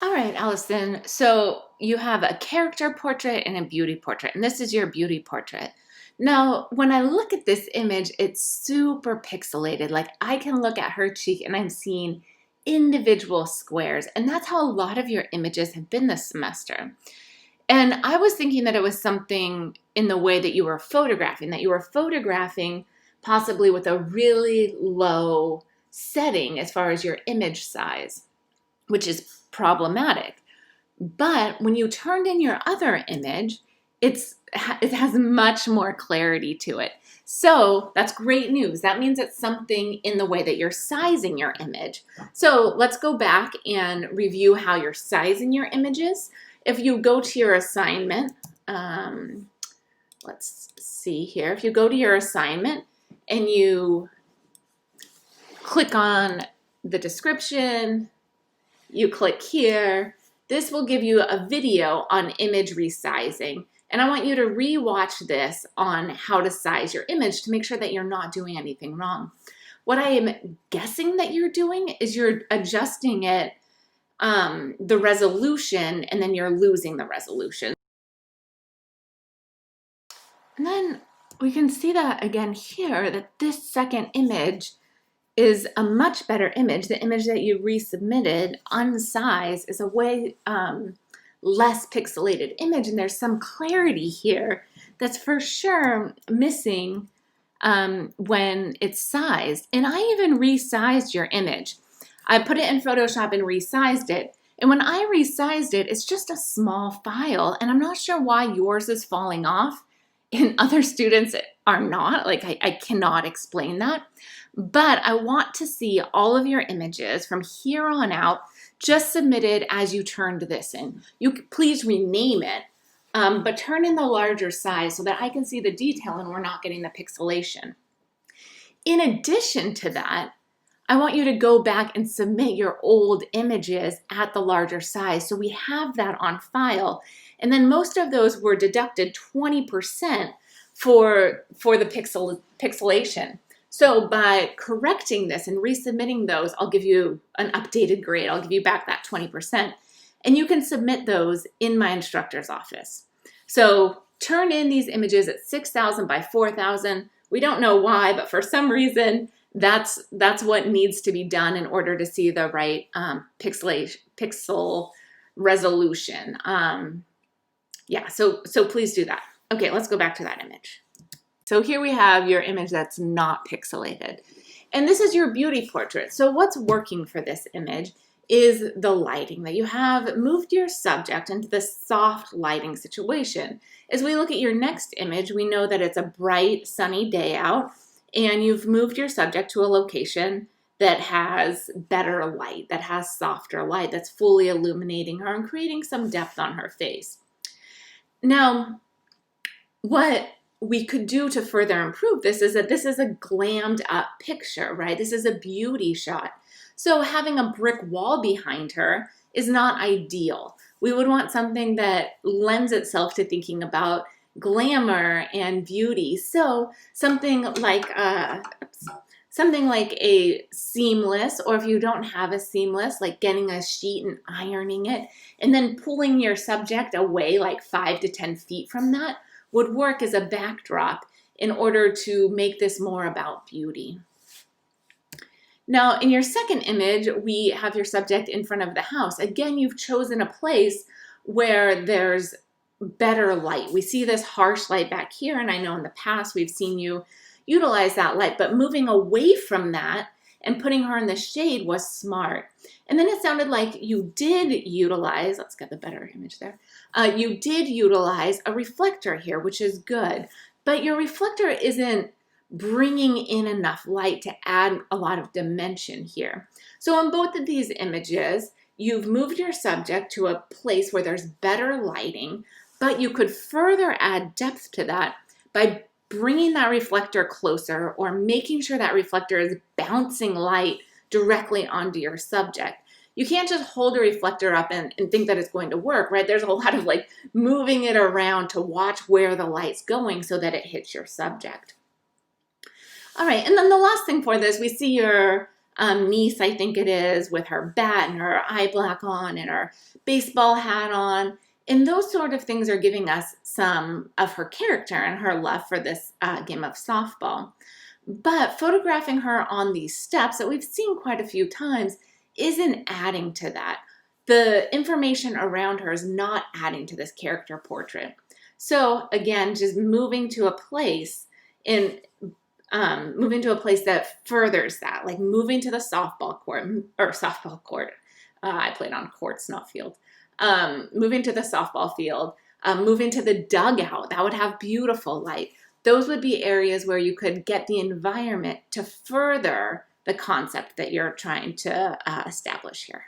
All right, Allison. So you have a character portrait and a beauty portrait, and this is your beauty portrait. Now, when I look at this image, it's super pixelated. Like I can look at her cheek and I'm seeing individual squares, and that's how a lot of your images have been this semester. And I was thinking that it was something in the way that you were photographing possibly with a really low setting as far as your image size, which is problematic. But when you turned in your other image, it has much more clarity to it. So that's great news. That means it's something in the way that you're sizing your image. So let's go back and review how you're sizing your images. If you go to your assignment, let's see here. If you go to your assignment and you click on the description, you click here, this will give you a video on image resizing. And I want you to re-watch this on how to size your image to make sure that you're not doing anything wrong. What I am guessing that you're doing is you're adjusting it, the resolution, and then you're losing the resolution. And then we can see that again here, that this second image is a much better image. The image that you resubmitted unsized is a way less pixelated image, and there's some clarity here that's for sure missing when it's sized. And I even resized your image. I put it in Photoshop and resized it. And when I resized it, it's just a small file, and I'm not sure why yours is falling off and other students are not. Like I cannot explain that. But I want to see all of your images from here on out just submitted as you turned this in. You could please rename it, but turn in the larger size so that I can see the detail and we're not getting the pixelation. In addition to that, I want you to go back and submit your old images at the larger size so we have that on file. And then most of those were deducted 20% for the pixelation. So by correcting this and resubmitting those, I'll give you an updated grade. I'll give you back that 20%. And you can submit those in my instructor's office. So turn in these images at 6,000 by 4,000. We don't know why, but for some reason, that's what needs to be done in order to see the right pixel resolution. Yeah, so please do that. Okay, let's go back to that image. So here we have your image that's not pixelated. And this is your beauty portrait. So what's working for this image is the lighting, that you have moved your subject into this soft lighting situation. As we look at your next image, we know that it's a bright, sunny day out, and you've moved your subject to a location that has better light, that has softer light, that's fully illuminating her and creating some depth on her face. Now, what we could do to further improve this is that this is a glammed up picture, right? This is a beauty shot. So having a brick wall behind her is not ideal. We would want something that lends itself to thinking about glamour and beauty. So something like a seamless, or if you don't have a seamless, like getting a sheet and ironing it, and then pulling your subject away like 5 to 10 feet from that would work as a backdrop in order to make this more about beauty. Now, in your second image, we have your subject in front of the house. Again, you've chosen a place where there's better light. We see this harsh light back here, and I know in the past we've seen you utilize that light, but moving away from that and putting her in the shade was smart. And then it sounded like you did utilize, let's get the better image there, you did utilize a reflector here, which is good, but your reflector isn't bringing in enough light to add a lot of dimension here. So on both of these images, you've moved your subject to a place where there's better lighting, but you could further add depth to that by bringing that reflector closer or making sure that reflector is bouncing light directly onto your subject. You can't just hold a reflector up and think that it's going to work, right? There's a lot of like moving it around to watch where the light's going so that it hits your subject. All right, and then the last thing for this, we see your niece, I think it is, with her bat and her eye black on and her baseball hat on. And those sort of things are giving us some of her character and her love for this game of softball. But photographing her on these steps that we've seen quite a few times isn't adding to that. The information around her is not adding to this character portrait. So again, just moving to a place that furthers that, like moving to the softball court or softball court. I played on courts, not field. Moving to the softball field, moving to the dugout, that would have beautiful light. Those would be areas where you could get the environment to further the concept that you're trying to establish here.